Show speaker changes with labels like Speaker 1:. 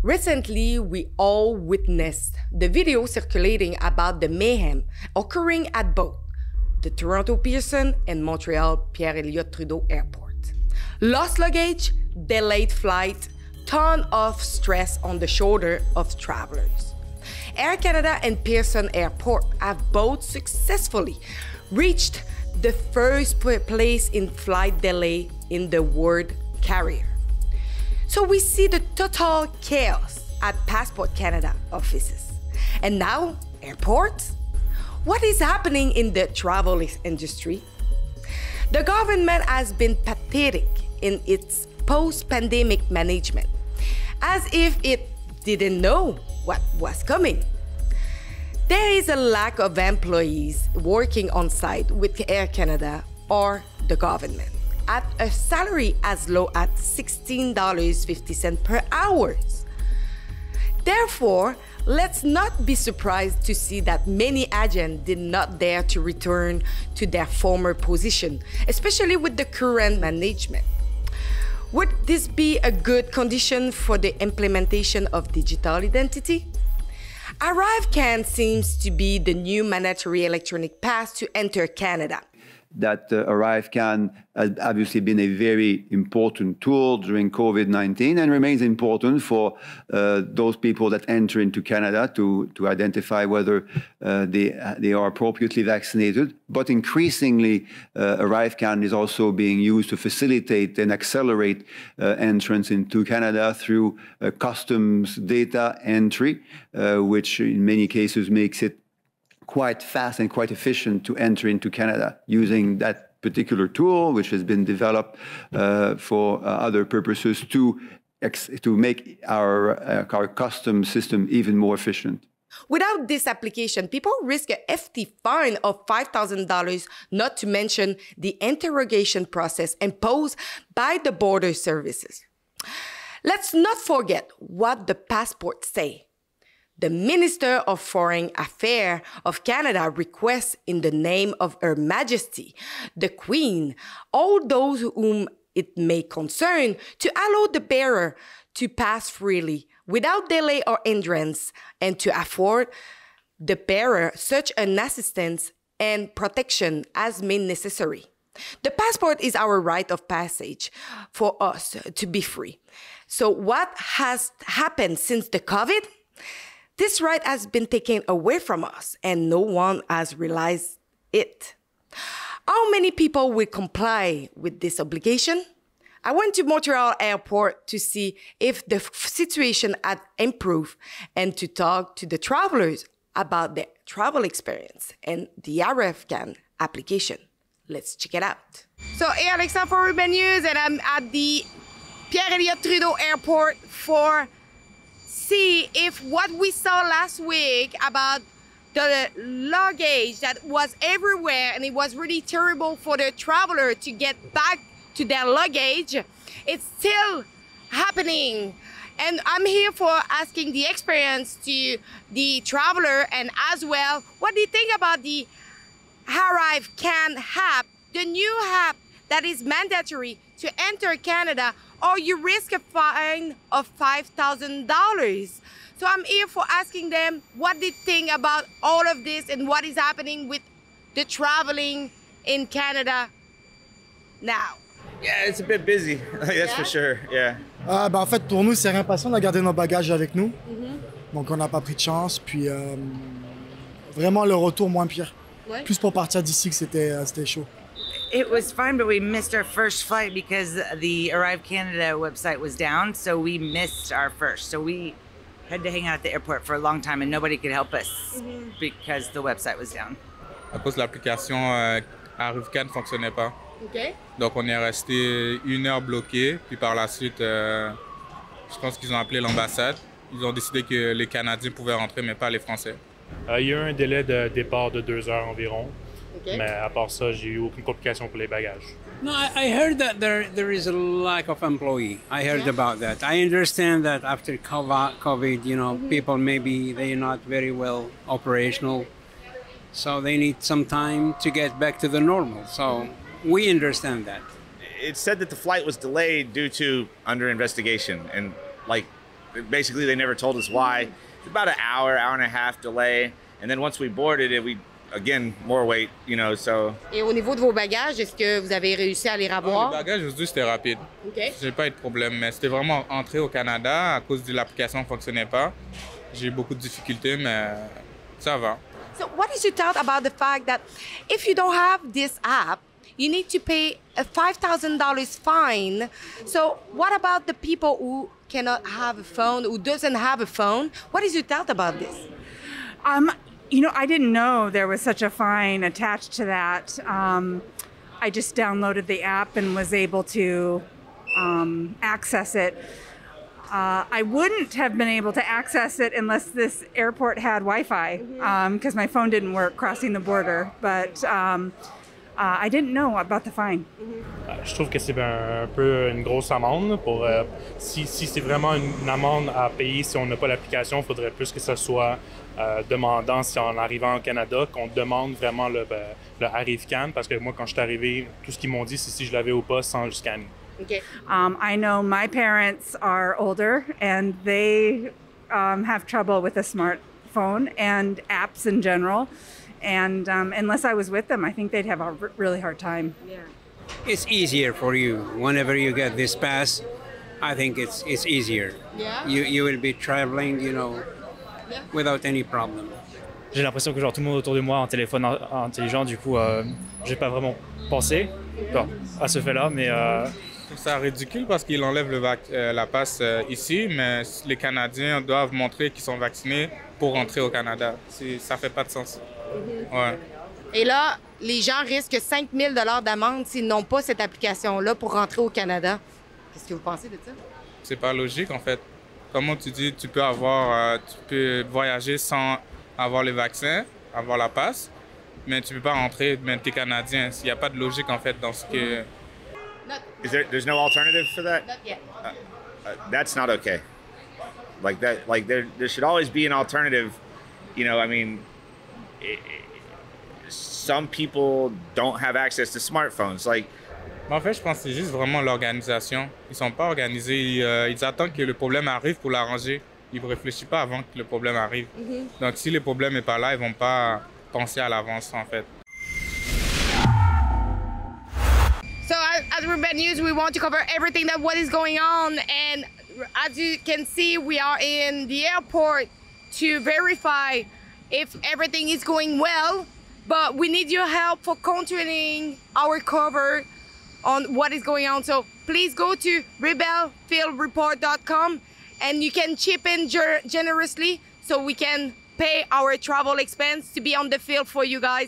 Speaker 1: Recently, we all witnessed the video circulating about the mayhem occurring at both the Toronto Pearson and Montreal Pierre-Elliott Trudeau Airport. Lost luggage, delayed flight, ton of stress on the shoulder of travelers. Air Canada and Pearson Airport have both successfully reached the first place in flight delay in the world carrier. So we see the total chaos at Passport Canada offices. And now, airports? What is happening in the travel industry? The government has been pathetic in its post-pandemic management, as if it didn't know what was coming. There is a lack of employees working on site with Air Canada or the government at a salary as low as $16.50 per hour. Therefore, let's not be surprised to see that many agents did not dare to return to their former position, especially with the current management. Would this be a good condition for the implementation of digital identity? ArriveCAN seems to be the new mandatory electronic pass to enter Canada.
Speaker 2: That ArriveCAN has obviously been a very important tool during COVID-19 and remains important for those people that enter into Canada to identify whether they are appropriately vaccinated. But increasingly, ArriveCAN is also being used to facilitate and accelerate entrance into Canada through customs data entry, which in many cases makes it quite fast and quite efficient to enter into Canada using that particular tool, which has been developed for other purposes to make our customs system even more efficient.
Speaker 1: Without this application, people risk a hefty fine of $5,000, not to mention the interrogation process imposed by the border services. Let's not forget what the passports say. The Minister of Foreign Affairs of Canada requests in the name of Her Majesty, the Queen, all those whom it may concern, to allow the bearer to pass freely without delay or hindrance and to afford the bearer such an assistance and protection as may necessary. The passport is our right of passage for us to be free. So what has happened since the COVID? This right has been taken away from us, and no one has realized it. How many people will comply with this obligation? I went to Montreal Airport to see if the situation had improved and to talk to the travelers about their travel experience and the ArriveCAN application. Let's check it out. So, hey, Alexandre for Urban News, and I'm at the Pierre-Elliott Trudeau Airport for see if what we saw last week about the luggage that was everywhere and it was really terrible for the traveler to get back to their luggage, it's still happening. And I'm here for asking the experience to the traveler and as well, what do you think about the ArriveCAN app, the new app that is mandatory to enter Canada, or you risk a fine of $5,000. So I'm here for asking them what they think about all of this and what is happening with the traveling in Canada now.
Speaker 3: Yeah, it's a bit busy, that's for sure, yeah.
Speaker 4: En fait, pour nous, c'est rien passé, on a gardé nos bagages avec nous. Donc on n'a pas pris de chance, puis vraiment le retour moins pire. Plus pour partir d'ici que c'était chaud.
Speaker 5: It was fun, but we missed our first flight because the Arrive Canada website was down, so we missed our first. So we had to hang out at the airport for a long time and nobody could help us because the website was down.
Speaker 6: À cause de l'application, ArriveCAN ne fonctionnait pas.
Speaker 1: Okay.
Speaker 6: Donc on est resté 1 heure bloqué, puis par la suite, je pense qu'ils ont appelé l'ambassade. Ils ont décidé que les Canadiens pouvaient rentrer, mais pas les Français.
Speaker 7: Il y a eu un délai de départ de 2 heures environ.
Speaker 1: Okay.
Speaker 7: Mais à part ça, j'ai eu aucune complication pour les bagages.
Speaker 8: No, I heard that there is a lack of employee. I heard about that. I understand that after COVID, you know, people maybe they're not very well operational, so they need some time to get back to the normal. So we understand that.
Speaker 3: It said that the flight was delayed due to under investigation, and like basically they never told us why. It's about an hour and a half delay. And then once we boarded it, we, again, more wait, you know, so.
Speaker 1: Et au niveau de vos bagages, est-ce que vous avez réussi à les ravoir?
Speaker 6: Les bagages, aujourd'hui, c'était rapide.
Speaker 1: OK.
Speaker 6: J'ai pas eu de problème, mais c'était vraiment entré au Canada à cause de l'application ne fonctionnait pas. J'ai eu beaucoup de difficultés, mais ça va.
Speaker 1: So what is your thought about the fact that if you don't have this app, you need to pay a $5,000 fine? So what about the people who cannot have a phone, who doesn't have a phone? What is your thought about this?
Speaker 9: You know, I didn't know there was such a fine attached to that. I just downloaded the app and was able to access it. I wouldn't have been able to access it unless this airport had Wi-Fi, because my phone didn't work crossing the border. But I didn't know about the fine.
Speaker 7: Je trouve que c'est un peu une grosse amende. Pour, si c'est vraiment une amende à payer si on n'a pas l'application, il faudrait plus que ça soit demandant si en arrivant au Canada, qu'on demande vraiment le ArriveCAN, parce que moi, quand je suis arrivé, tout ce qu'ils m'ont dit, c'est si je l'avais au poste sans le scanner.
Speaker 1: Okay.
Speaker 9: I know my parents are older and they have trouble with a smartphone and apps in general. And unless I was with them, I think they'd have a really hard time.
Speaker 1: Yeah.
Speaker 8: It's easier for you whenever you get this pass. I think it's easier.
Speaker 1: Yeah.
Speaker 8: You will be traveling, you know, without any problem.
Speaker 10: J'ai l'impression que genre tout le monde autour de moi a un téléphone intelligent, du coup, j'ai pas vraiment pensé à ce fait-là, mais.
Speaker 6: Je trouve ça ridicule parce qu'ils enlèvent la passe ici, mais les Canadiens doivent montrer qu'ils sont vaccinés pour rentrer au Canada. Ça fait pas de sens. Ouais.
Speaker 1: Et là, les gens risquent 5 000 $ d'amende s'ils n'ont pas cette application-là pour rentrer au Canada. Qu'est-ce que vous pensez de ça? C'est
Speaker 6: pas logique, en fait. Comment tu dis, tu peux voyager sans avoir le vaccin, avoir la passe, mais tu peux pas rentrer, mais tu es Canadien. Il n'y a pas de logique, en fait, dans ce que...
Speaker 3: There's no alternative for that?
Speaker 1: Not yet.
Speaker 3: That's not okay. Like that, like there should always be an alternative. You know, I mean, some people don't have access to smartphones. Like,
Speaker 6: en fait, je pense que c'est juste vraiment l'organisation. Ils sont pas organisés. Ils attendent que le problème arrive pour l'arranger. Ils ne réfléchissent pas avant que le problème arrive. Donc, si le problème n'est pas là, ils vont pas penser à l'avance, en fait.
Speaker 1: So as Rebel News, we want to cover everything that what is going on, and as you can see, we are in the airport to verify if everything is going well, but we need your help for continuing our cover on what is going on. So please go to rebelfieldreport.com and you can chip in generously so we can pay our travel expense to be on the field for you guys.